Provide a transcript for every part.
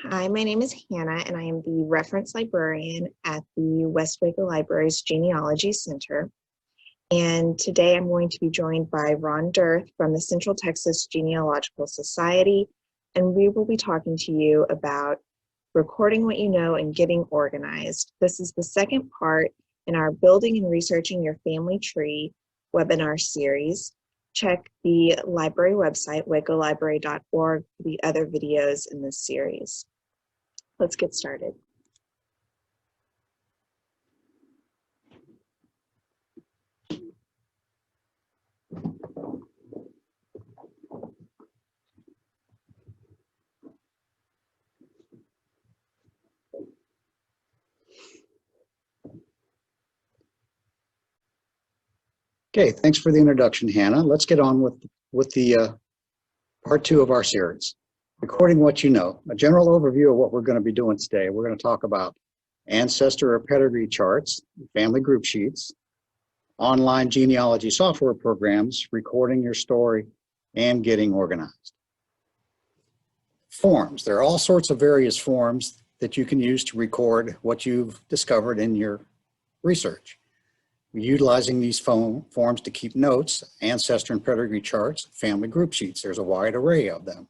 Hi, my name is Hannah, and I am the reference librarian at the West Waco Library's Genealogy Center. And today I'm going to be joined by Ron Dirth from the Central Texas Genealogical Society, and we will be talking to you about recording what you know and getting organized. This is the second part in our Building and Researching Your Family Tree webinar series. Check the library website, wacolibrary.org, for the other videos in this series. Let's get started. Okay, thanks for the introduction, Hannah. Let's get on with the part two of our series, recording what you know. A general overview of what we're going to be doing today. We're going to talk about ancestor or pedigree charts, family group sheets, online genealogy software programs, recording your story, and getting organized. Forms. There are all sorts of various forms that you can use to record what you've discovered in your research. Utilizing these forms to keep notes, ancestor and pedigree charts, family group sheets. There's a wide array of them.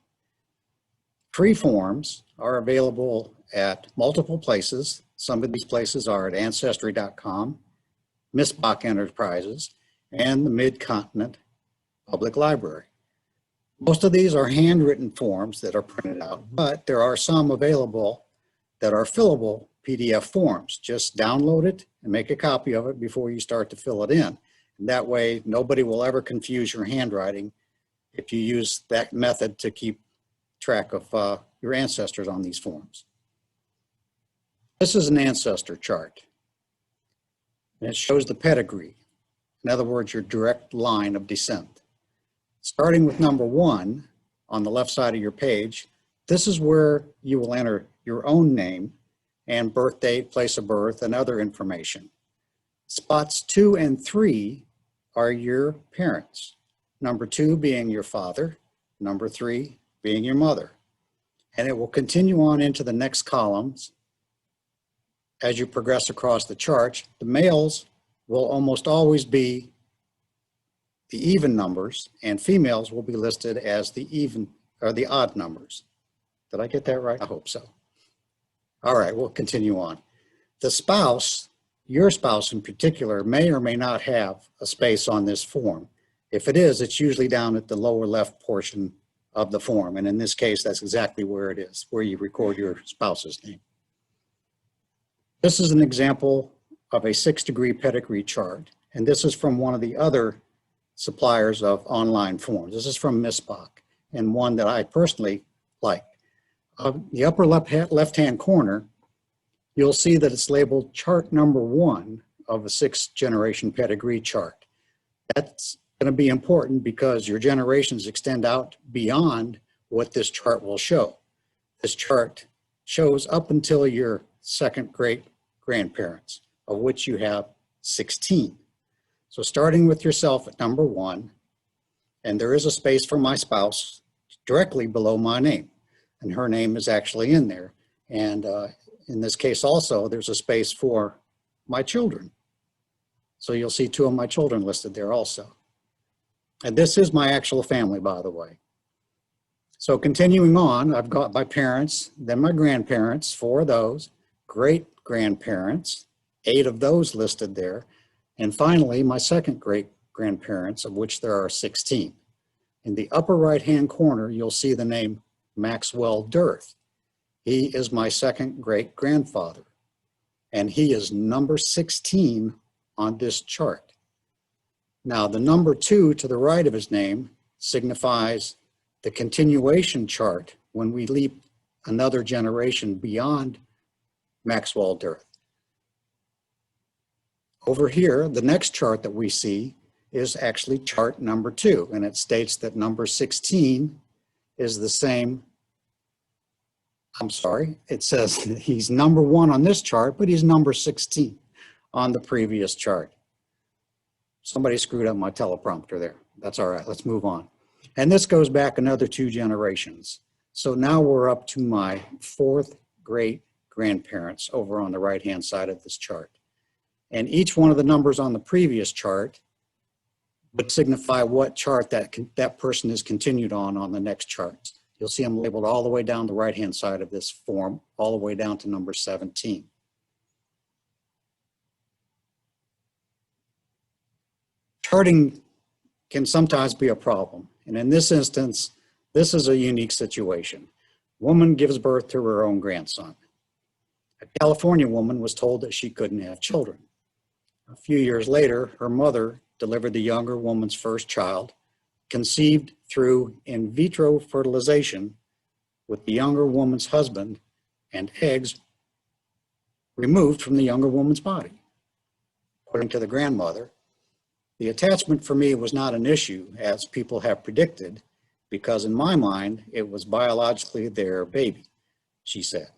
Free forms are available at multiple places. Some of these places are at Ancestry.com, Miss Bach Enterprises, and the Mid-Continent Public Library. Most of these are handwritten forms that are printed out, but there are some available that are fillable PDF forms. Just download it and make a copy of it before you start to fill it in. And that way, nobody will ever confuse your handwriting if you use that method to keep track of your ancestors on these forms. This is an ancestor chart. And it shows the pedigree. In other words, your direct line of descent. Starting with number 1 on the left side of your page, this is where you will enter your own name and birth date, place of birth, and other information. Spots 2 and 3 are your parents. Number 2 being your father, number 3 being your mother. And it will continue on into the next columns as you progress across the chart. The males will almost always be the even numbers, and females will be listed as the even or the odd numbers. Did I get that right? I hope so. All right, we'll continue on. The spouse, your spouse in particular, may or may not have a space on this form. If it is, it's usually down at the lower left portion of the form. And in this case, that's exactly where it is, where you record your spouse's name. This is an example of a 6-degree pedigree chart. And this is from one of the other suppliers of online forms. This is from Miss Bach, and one that I personally like. The upper left-hand corner, you'll see that it's labeled chart number 1 of a 6th-generation pedigree chart. That's going to be important because your generations extend out beyond what this chart will show. This chart shows up until your second great-grandparents, of which you have 16. So starting with yourself at number 1, and there is a space for my spouse directly below my name. And her name is actually in there. And in this case also, there's a space for my children. So you'll see 2 of my children listed there also. And this is my actual family, by the way. So continuing on, I've got my parents, then my grandparents, 4 of those, great-grandparents, 8 of those listed there, and finally my second great-grandparents, of which there are 16. In the upper right-hand corner, you'll see the name Maxwell Dirth. He is my second great-grandfather, and he is number 16 on this chart. Now, the number 2 to the right of his name signifies the continuation chart when we leap another generation beyond Maxwell Dirth. Over here, the next chart that we see is actually chart number 2, and it states that number 16 is the same. I'm sorry, it says he's number 1 on this chart, but he's number 16 on the previous chart. Somebody screwed up my teleprompter there. That's all right, let's move on. And this goes back another 2 generations. So now we're up to my fourth great grandparents over on the right-hand side of this chart. And each one of the numbers on the previous chart would signify what chart that person is continued on the next chart. You'll see them labeled all the way down the right-hand side of this form, all the way down to number 17. Charting can sometimes be a problem. And in this instance, this is a unique situation. Woman gives birth to her own grandson. A California woman was told that she couldn't have children. A few years later, her mother delivered the younger woman's first child, conceived through in vitro fertilization with the younger woman's husband and eggs removed from the younger woman's body. According to the grandmother, the attachment for me was not an issue, as people have predicted, because in my mind, it was biologically their baby, she said.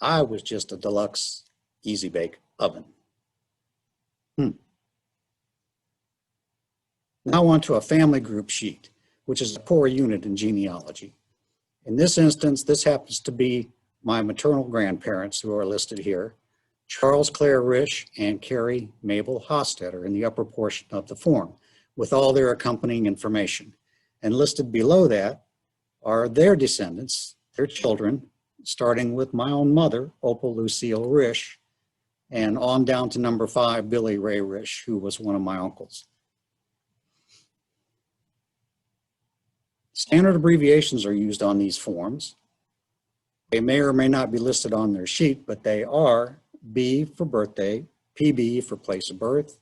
I was just a deluxe easy bake oven. Now on to a family group sheet, which is a core unit in genealogy. In this instance, this happens to be my maternal grandparents who are listed here, Charles Clare Risch and Carrie Mabel Hostetter in the upper portion of the form, with all their accompanying information. And listed below that are their descendants, their children, starting with my own mother, Opal Lucille Risch, and on down to number 5, Billy Ray Risch, who was one of my uncles. Standard abbreviations are used on these forms. They may or may not be listed on their sheet, but they are B for birthday, PB for place of birth,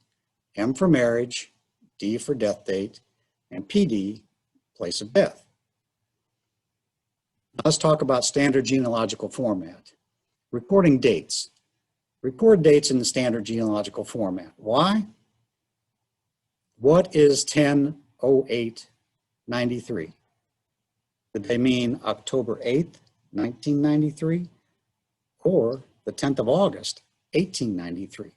M for marriage, D for death date, and PD, place of death. Now let's talk about standard genealogical format. Recording dates. Record dates in the standard genealogical format. Why? What is 10/08/93? Did they mean October 8th, 1993, or the 10th of August, 1893?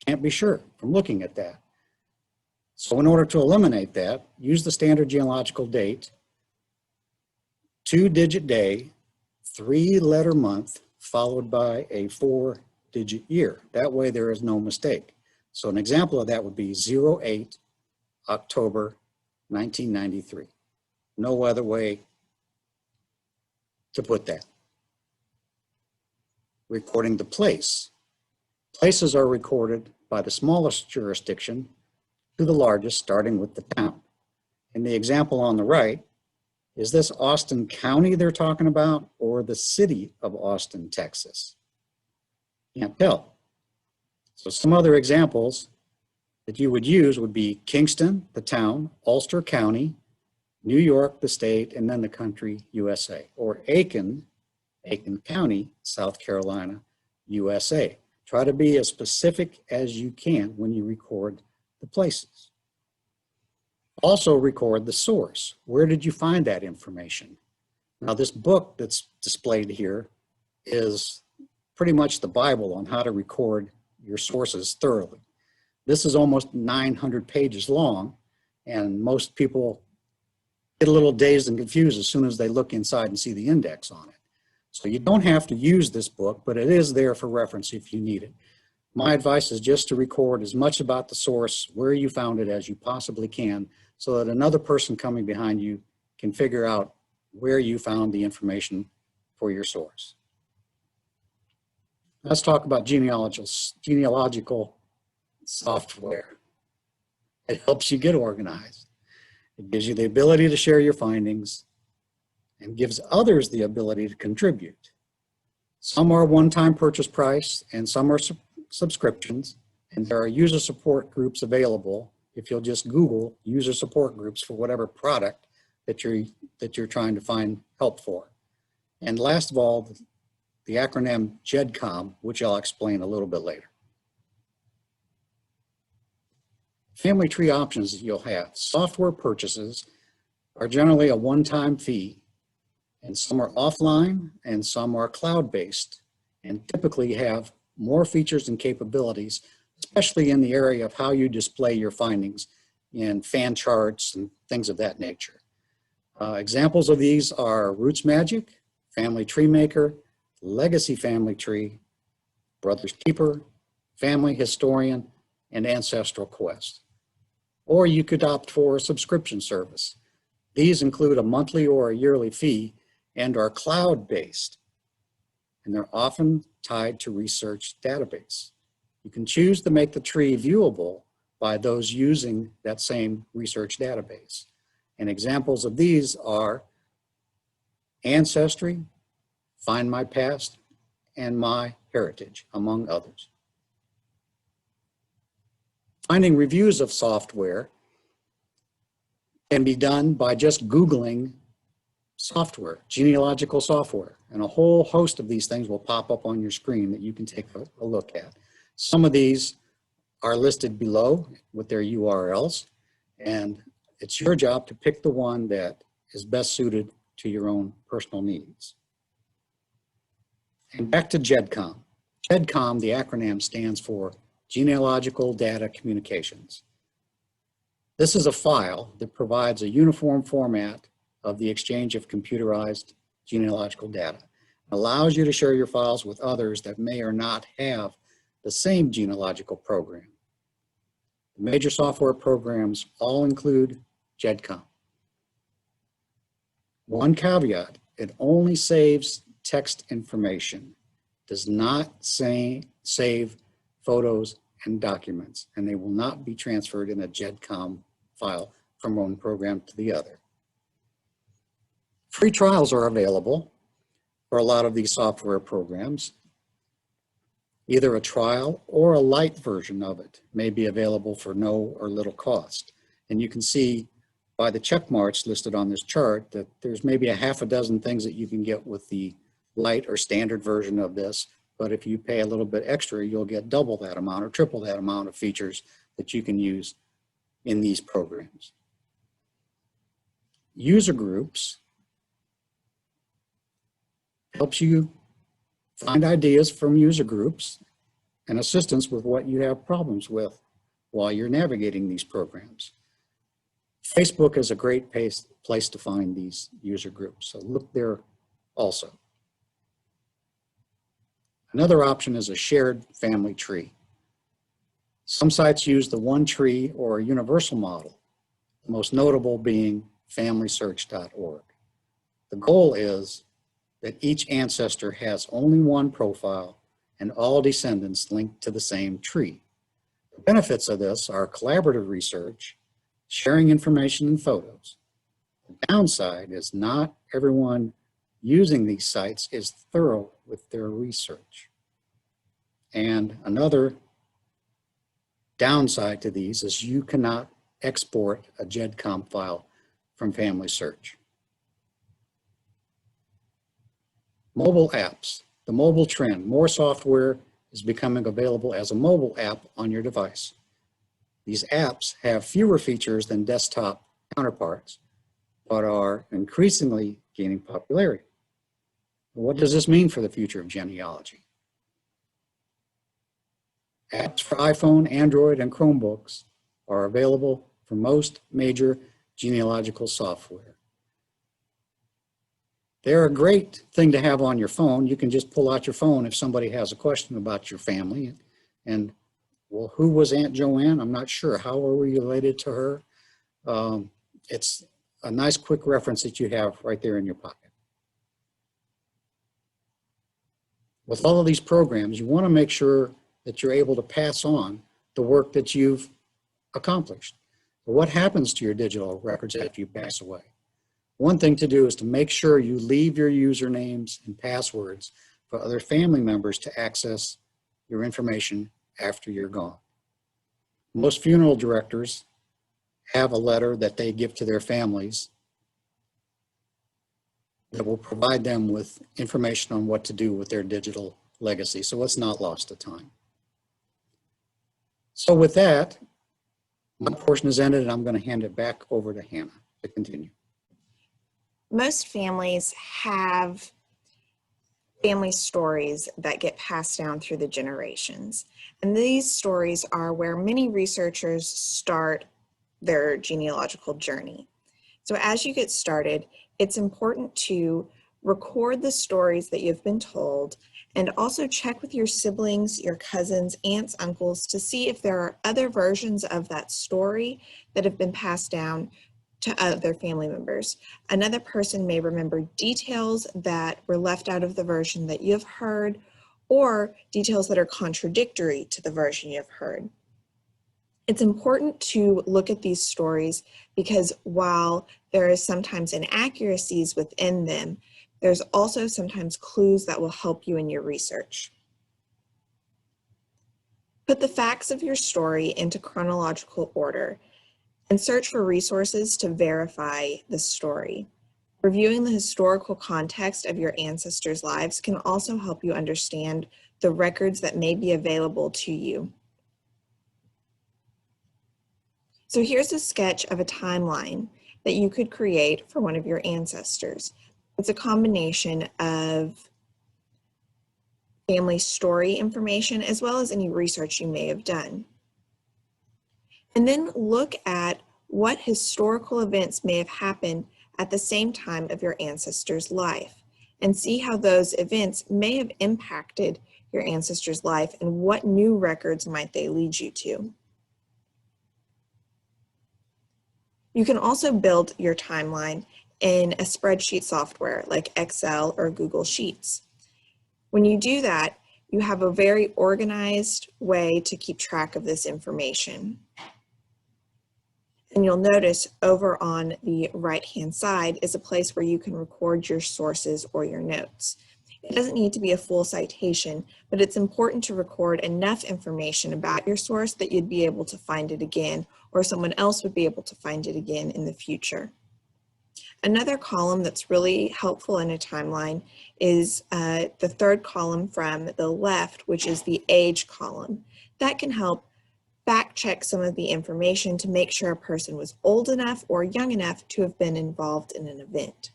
Can't be sure from looking at that. So in order to eliminate that, use the standard genealogical date, 2-digit day, 3-letter month, followed by a 4-digit year. That way there is no mistake. So an example of that would be 08 October 1993. No other way to put that. Recording the place. Places are recorded by the smallest jurisdiction to the largest, starting with the town. In the example on the right, is this Austin County they're talking about, or the city of Austin, Texas? Can't tell. So some other examples that you would use would be Kingston, the town, Ulster County, New York, the state, and then the country, USA, or Aiken County, South Carolina, USA. Try to be as specific as you can when you record the places. Also record the source. Where did you find that information? Now this book that's displayed here is pretty much the Bible on how to record your sources thoroughly. This is almost 900 pages long, and most people get a little dazed and confused as soon as they look inside and see the index on it. So you don't have to use this book, but it is there for reference if you need it. My advice is just to record as much about the source, where you found it, as you possibly can, so that another person coming behind you can figure out where you found the information for your source. Let's talk about genealogical software. It helps you get organized. It gives you the ability to share your findings and gives others the ability to contribute. Some are one-time purchase price and some are subscriptions, and there are user support groups available if you'll just Google user support groups for whatever product that you're trying to find help for. And last of all, the acronym GEDCOM, which I'll explain a little bit later. Family tree options that you'll have. Software purchases are generally a one-time fee, and some are offline and some are cloud-based, and typically have more features and capabilities, especially in the area of how you display your findings in fan charts and things of that nature. Examples of these are Roots Magic, Family Tree Maker, Legacy Family Tree, Brother's Keeper, Family Historian, and Ancestral Quest. Or you could opt for a subscription service. These include a monthly or a yearly fee and are cloud-based, and they're often tied to research database. You can choose to make the tree viewable by those using that same research database. And examples of these are Ancestry, Find My Past, and My Heritage, among others. Finding reviews of software can be done by just Googling software, genealogical software, and a whole host of these things will pop up on your screen that you can take a look at. Some of these are listed below with their URLs, and it's your job to pick the one that is best suited to your own personal needs. And back to GEDCOM. GEDCOM, the acronym, stands for Genealogical Data Communications. This is a file that provides a uniform format of the exchange of computerized genealogical data. It allows you to share your files with others that may or not have the same genealogical program. The major software programs all include GEDCOM. One caveat, it only saves text information, does not save photos and documents, and they will not be transferred in a GEDCOM file from one program to the other. Free trials are available for a lot of these software programs. Either a trial or a light version of it may be available for no or little cost. And you can see by the check marks listed on this chart that there's maybe a half a dozen things that you can get with the light or standard version of this, but if you pay a little bit extra, you'll get double that amount or triple that amount of features that you can use in these programs. User groups helps you find ideas from user groups and assistance with what you have problems with while you're navigating these programs. Facebook is a great place to find these user groups, so look there also. Another option is a shared family tree. Some sites use the one tree or a universal model, the most notable being FamilySearch.org. The goal is that each ancestor has only one profile and all descendants linked to the same tree. The benefits of this are collaborative research, sharing information and photos. The downside is not everyone using these sites is thorough with their research. And another downside to these is you cannot export a GEDCOM file from Family Search. Mobile apps, the mobile trend. More software is becoming available as a mobile app on your device. These apps have fewer features than desktop counterparts, but are increasingly gaining popularity. What does this mean for the future of genealogy? Apps for iPhone, Android, and Chromebooks are available for most major genealogical software. They're a great thing to have on your phone. You can just pull out your phone if somebody has a question about your family. And, well, who was Aunt Joanne? I'm not sure. How are we related to her? It's a nice quick reference that you have right there in your pocket. With all of these programs, you want to make sure that you're able to pass on the work that you've accomplished. What happens to your digital records after you pass away? One thing to do is to make sure you leave your usernames and passwords for other family members to access your information after you're gone. Most funeral directors have a letter that they give to their families that will provide them with information on what to do with their digital legacy, so it's not lost to time. So with that, my portion is ended, and I'm going to hand it back over to Hannah to continue. Most families have family stories that get passed down through the generations. And these stories are where many researchers start their genealogical journey. So as you get started, it's important to record the stories that you've been told and also check with your siblings, your cousins, aunts, uncles to see if there are other versions of that story that have been passed down to other family members. Another person may remember details that were left out of the version that you've heard, or details that are contradictory to the version you've heard. It's important to look at these stories because while there is sometimes inaccuracies within them, there's also sometimes clues that will help you in your research. Put the facts of your story into chronological order and search for resources to verify the story. Reviewing the historical context of your ancestors' lives can also help you understand the records that may be available to you. So here's a sketch of a timeline that you could create for one of your ancestors. It's a combination of family story information as well as any research you may have done. And then look at what historical events may have happened at the same time of your ancestor's life and see how those events may have impacted your ancestor's life and what new records might they lead you to. You can also build your timeline in a spreadsheet software like Excel or Google Sheets. When you do that, you have a very organized way to keep track of this information. And you'll notice over on the right-hand side is a place where you can record your sources or your notes. It doesn't need to be a full citation, but it's important to record enough information about your source that you'd be able to find it again, or someone else would be able to find it again in the future. Another column that's really helpful in a timeline is the third column from the left, which is the age column. That can help fact check some of the information to make sure a person was old enough or young enough to have been involved in an event.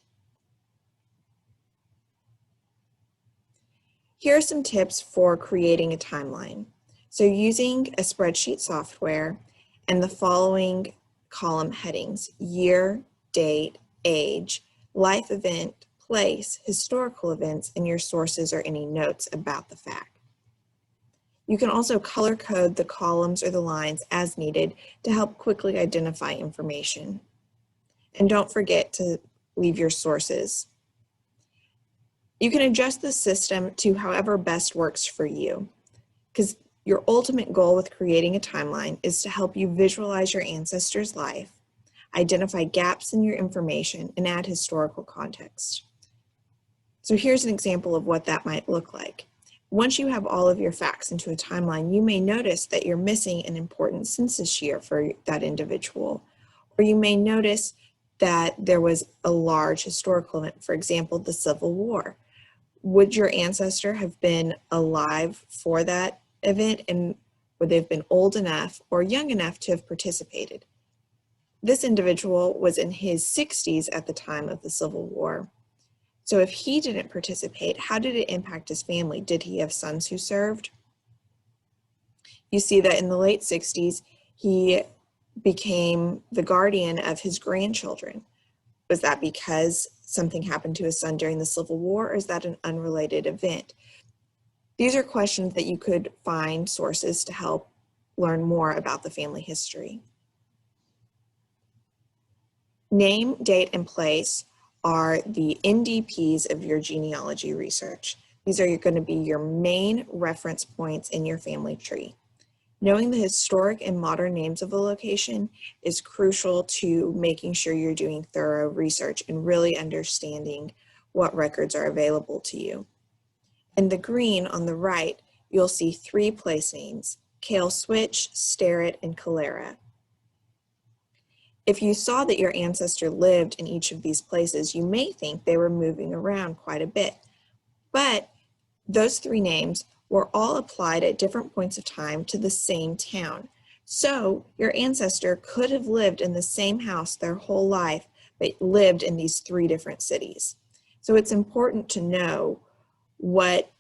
Here are some tips for creating a timeline. So using a spreadsheet software and the following column headings: year, date, age, life event, place, historical events, and your sources or any notes about the fact. You can also color code the columns or the lines as needed to help quickly identify information. And don't forget to leave your sources. You can adjust the system to however best works for you, because your ultimate goal with creating a timeline is to help you visualize your ancestor's life, identify gaps in your information, and add historical context. So here's an example of what that might look like. Once you have all of your facts into a timeline, you may notice that you're missing an important census year for that individual, or you may notice that there was a large historical event, for example, the Civil War. Would your ancestor have been alive for that event, and would they have been old enough or young enough to have participated? This individual was in his 60s at the time of the Civil War. So if he didn't participate, how did it impact his family? Did he have sons who served? You see that in the late 60s, he became the guardian of his grandchildren. Was that because something happened to his son during the Civil War, or is that an unrelated event? These are questions that you could find sources to help learn more about the family history. Name, date, and place are the NDPs of your genealogy research. These are going to be your main reference points in your family tree. Knowing the historic and modern names of a location is crucial to making sure you're doing thorough research and really understanding what records are available to you. In the green on the right, you'll see 3 place names: Kale Switch, Sterrett, and Calera. If you saw that your ancestor lived in each of these places, you may think they were moving around quite a bit. But those 3 names were all applied at different points of time to the same town. So your ancestor could have lived in the same house their whole life, but lived in these 3 different cities. So it's important to know what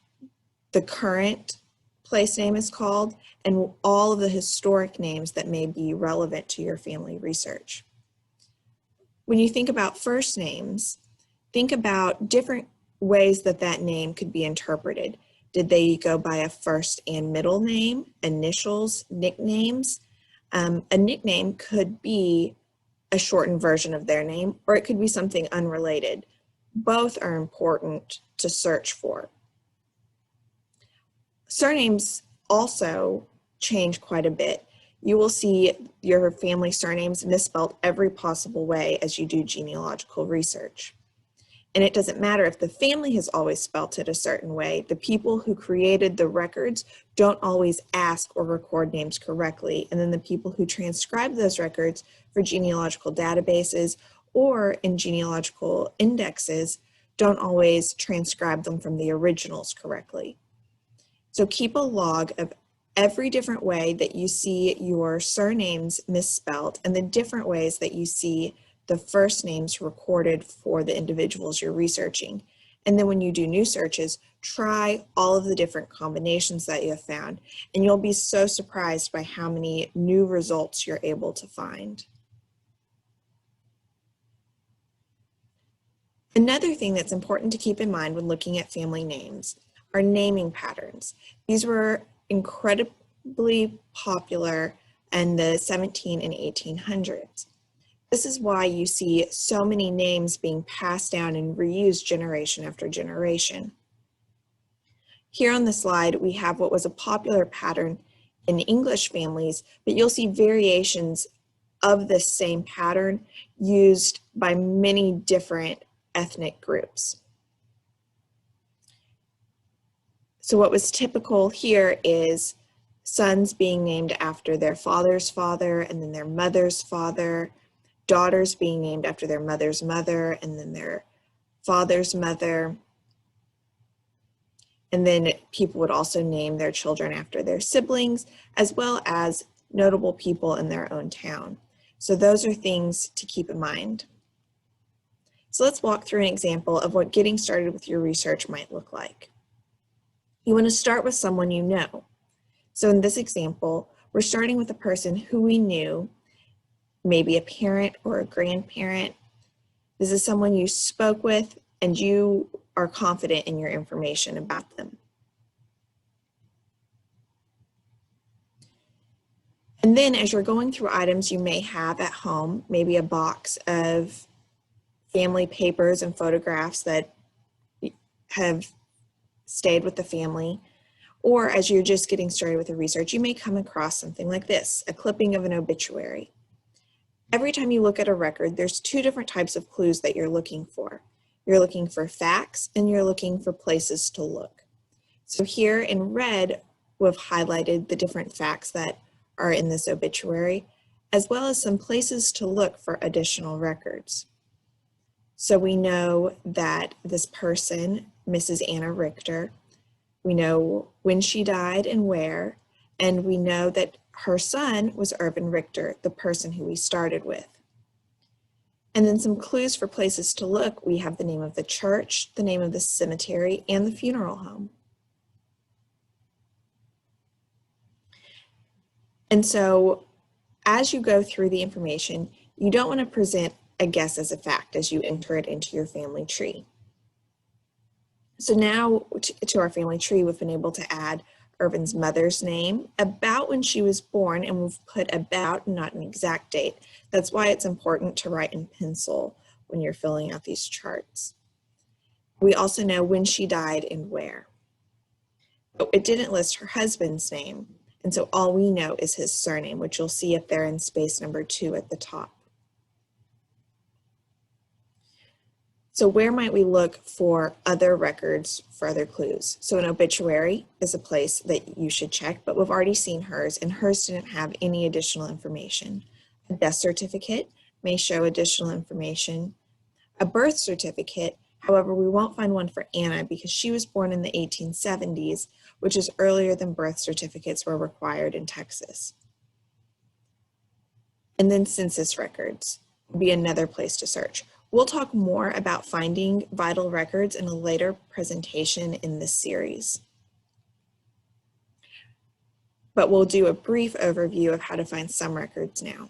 the current place name is called and all of the historic names that may be relevant to your family research. When you think about first names, think about different ways that that name could be interpreted. Did they go by a first and middle name, initials, nicknames? A nickname could be a shortened version of their name, or it could be something unrelated. Both are important to search for. Surnames also change quite a bit. You will see your family surnames misspelled every possible way as you do genealogical research. And it doesn't matter if the family has always spelt it a certain way. The people who created the records don't always ask or record names correctly. And then the people who transcribe those records for genealogical databases or in genealogical indexes don't always transcribe them from the originals correctly. So keep a log of every different way that you see your surnames misspelled and the different ways that you see the first names recorded for the individuals you're researching. And then when you do new searches, try all of the different combinations that you have found, and you'll be so surprised by how many new results you're able to find. Another thing that's important to keep in mind when looking at family names are naming patterns. These were incredibly popular in the 17 and 1800s. This is why you see so many names being passed down and reused generation after generation. Here on the slide, we have what was a popular pattern in English families, but you'll see variations of this same pattern used by many different ethnic groups. So what was typical here is sons being named after their father's father and then their mother's father, daughters being named after their mother's mother and then their father's mother. And then people would also name their children after their siblings, as well as notable people in their own town. So those are things to keep in mind. So let's walk through an example of what getting started with your research might look like. You want to start with someone you know. So in this example, we're starting with a person who we knew, maybe a parent or a grandparent. This is someone you spoke with and you are confident in your information about them. And then as you're going through items you may have at home, maybe a box of family papers and photographs that have stayed with the family, or as you're just getting started with the research, you may come across something like this, a clipping of an obituary. Every time you look at a record, there's two different types of clues that you're looking for. You're looking for facts and you're looking for places to look. So here in red, we've highlighted the different facts that are in this obituary, as well as some places to look for additional records. So we know that this person, Mrs. Anna Richter, we know when she died and where, and we know that her son was Irvin Richter, the person who we started with. And then some clues for places to look. We have the name of the church, the name of the cemetery, and the funeral home. And so as you go through the information, you don't want to present a guess as a fact as you enter it into your family tree. So now to our family tree, we've been able to add Irvin's mother's name, about when she was born, and we've put about, not an exact date. That's why it's important to write in pencil when you're filling out these charts. We also know when she died and where. But it didn't list her husband's name, and so all we know is his surname, which you'll see up there in space number 2 at the top. So where might we look for other records, for other clues? So an obituary is a place that you should check, but we've already seen hers, and hers didn't have any additional information. A death certificate may show additional information. A birth certificate, however, we won't find one for Anna because she was born in the 1870s, which is earlier than birth certificates were required in Texas. And then census records would be another place to search. We'll talk more about finding vital records in a later presentation in this series. But we'll do a brief overview of how to find some records now.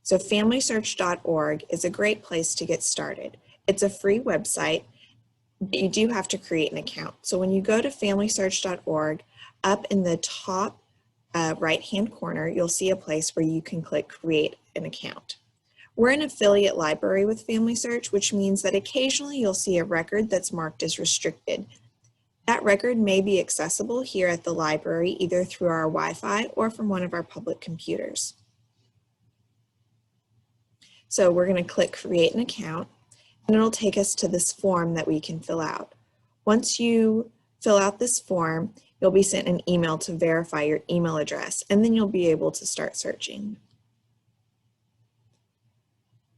So FamilySearch.org is a great place to get started. It's a free website, but you do have to create an account. So when you go to FamilySearch.org, up in the top right-hand corner, you'll see a place where you can click Create an Account. We're an affiliate library with FamilySearch, which means that occasionally you'll see a record that's marked as restricted. That record may be accessible here at the library, either through our Wi-Fi or from one of our public computers. So we're going to click Create an Account, and it'll take us to this form that we can fill out. Once you fill out this form, you'll be sent an email to verify your email address, and then you'll be able to start searching.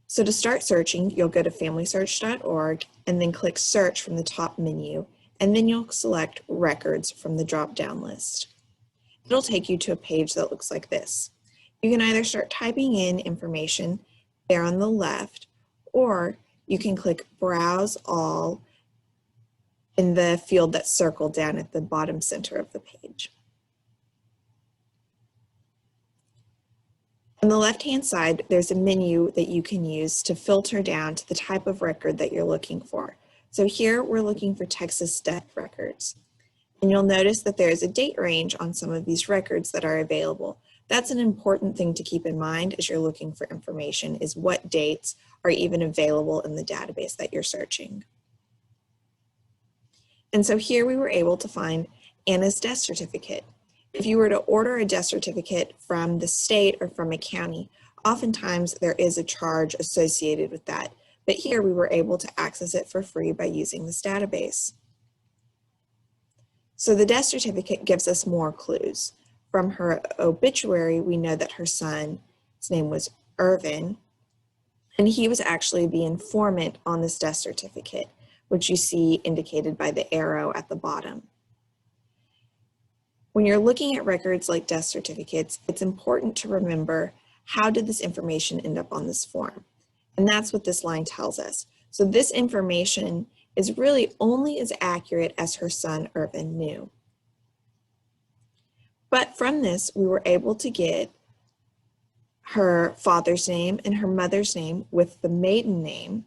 So to start searching, you'll go to FamilySearch.org and then click Search from the top menu, and then you'll select Records from the drop-down list. It'll take you to a page that looks like this. You can either start typing in information there on the left, or you can click Browse All in the field that's circled down at the bottom center of the page. On the left-hand side, there's a menu that you can use to filter down to the type of record that you're looking for. So here we're looking for Texas death records. And you'll notice that there is a date range on some of these records that are available. That's an important thing to keep in mind as you're looking for information, is what dates are even available in the database that you're searching. And so here we were able to find Anna's death certificate. If you were to order a death certificate from the state or from a county, oftentimes there is a charge associated with that. But here we were able to access it for free by using this database. So the death certificate gives us more clues. From her obituary, we know that her son's name was Irvin, and he was actually the informant on this death certificate, which you see indicated by the arrow at the bottom. When you're looking at records like death certificates, it's important to remember, how did this information end up on this form? And that's what this line tells us. So this information is really only as accurate as her son Irvin knew. But from this, we were able to get her father's name and her mother's name with the maiden name,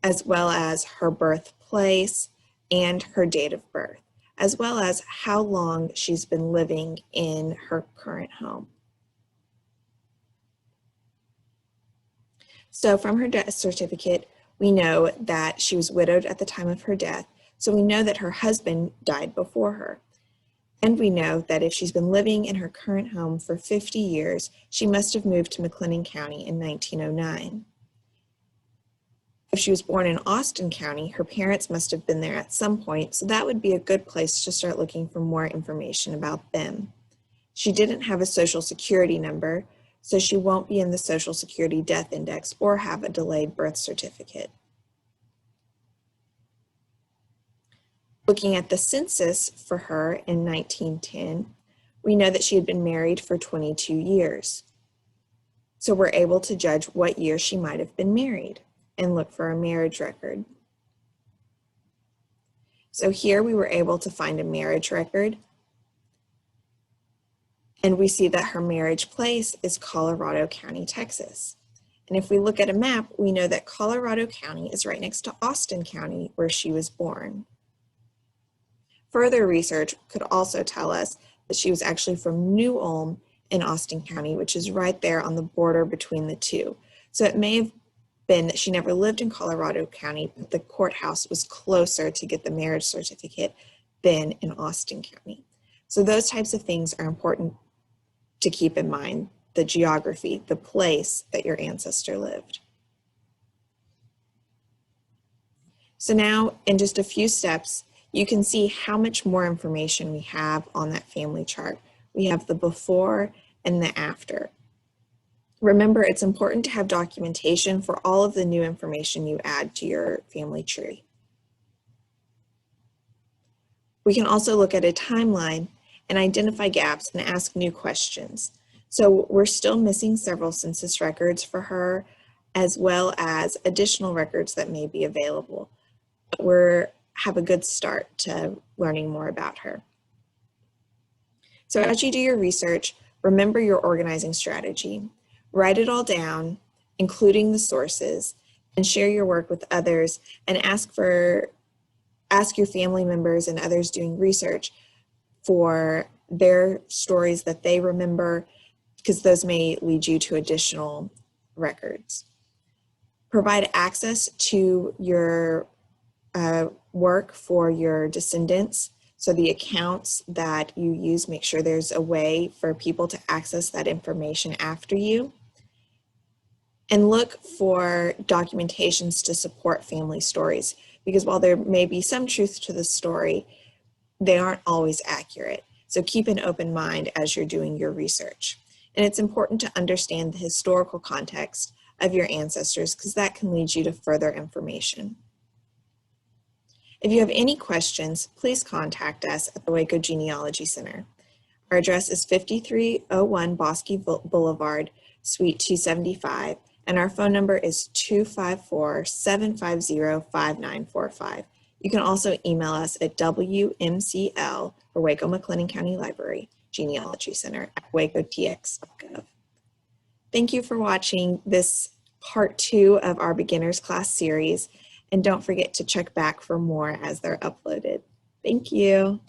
as well as her birthplace and her date of birth, as well as how long she's been living in her current home. So from her death certificate, we know that she was widowed at the time of her death, so we know that her husband died before her. And we know that if she's been living in her current home for 50 years, she must have moved to McLennan County in 1909. If she was born in Austin County, her parents must have been there at some point, so that would be a good place to start looking for more information about them. She didn't have a Social Security number, so she won't be in the Social Security Death Index or have a delayed birth certificate. Looking at the census for her in 1910, we know that she had been married for 22 years. So we're able to judge what year she might have been married and look for a marriage record. So here we were able to find a marriage record, and we see that her marriage place is Colorado County, Texas. And if we look at a map, we know that Colorado County is right next to Austin County, where she was born. Further research could also tell us that she was actually from New Ulm in Austin County, which is right there on the border between the two. So it may have been that she never lived in Colorado County, but the courthouse was closer to get the marriage certificate than in Austin County. So those types of things are important to keep in mind: the geography, the place that your ancestor lived. So now, in just a few steps, you can see how much more information we have on that family chart. We have the before and the after. Remember, it's important to have documentation for all of the new information you add to your family tree. We can also look at a timeline and identify gaps and ask new questions. So we're still missing several census records for her, as well as additional records that may be available. But we have a good start to learning more about her. So as you do your research, remember your organizing strategy. Write it all down, including the sources, and share your work with others, and ask your family members and others doing research for their stories that they remember, because those may lead you to additional records. Provide access to your work for your descendants. So the accounts that you use, make sure there's a way for people to access that information after you. And look for documentations to support family stories, because while there may be some truth to the story, they aren't always accurate. So keep an open mind as you're doing your research. And it's important to understand the historical context of your ancestors, because that can lead you to further information. If you have any questions, please contact us at the Waco Genealogy Center. Our address is 5301 Bosque Boulevard, Suite 275, and our phone number is 254-750-5945. You can also email us at WMCL, for Waco McLennan County Library Genealogy Center, at wacotx.gov. Thank you for watching this part 2 of our beginners class series, and don't forget to check back for more as they're uploaded. Thank you.